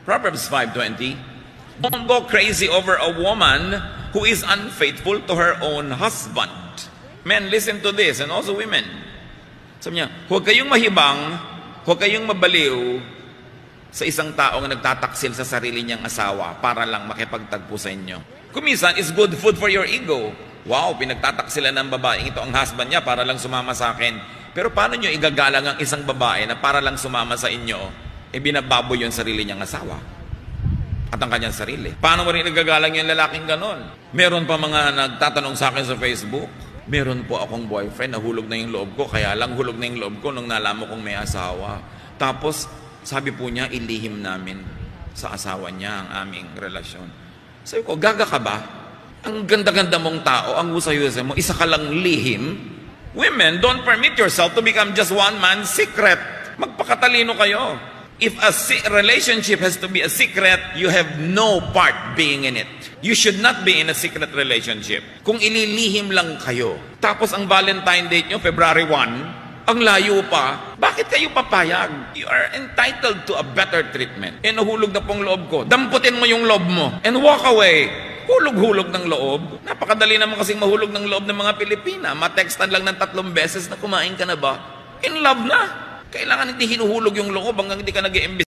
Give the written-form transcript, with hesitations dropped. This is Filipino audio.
Proverbs 5:20. Don't go crazy over a woman who is unfaithful to her own husband. Men, listen to this, and also women. Sabi niya, huwag kayong mahibang, huwag kayong mabaliw sa isang taong nagtataksil sa sarili niyang asawa para lang makipagtagpo sa inyo. Kuminsan, is good food for your ego. Wow, pinagtataksilan ng babaeng ito ang husband niya para lang sumama sa akin. Pero paano niyo igagalang ang isang babae na para lang sumama sa inyo, binababoy yung sarili niyang asawa at ang kanyang sarili? Paano mo rin igagalang yung lalaking ganon? Meron pa mga nagtatanong sa akin sa Facebook, meron po akong boyfriend, nahulog na yung loob ko, kaya lang hulog na yung loob ko nung nalaman kong may asawa. Tapos, sabi po niya, ilihim namin sa asawa niya ang aming relasyon. Sabi ko, gaga ka ba? Ang ganda-ganda mong tao, ang usay-usay mo, isa ka lang lihim. Women, don't permit yourself to become just one man's secret. Magpakatalino kayo. If a relationship has to be a secret, you have no part being in it. You should not be in a secret relationship. Kung ililihim lang kayo, tapos ang Valentine date nyo, February 1, ang layo pa, bakit kayo papayag? You are entitled to a better treatment. Nahulog na pong loob ko. Damputin mo yung loob mo and walk away. Hulog-hulog ng loob. Napakadali naman kasing mahulog ng loob ng mga Pilipina. Matextan lang ng 3 beses na kumain ka na ba? In love na. Kailangan hindi hinuhulog yung loob hanggang hindi ka nag-iimbestiga.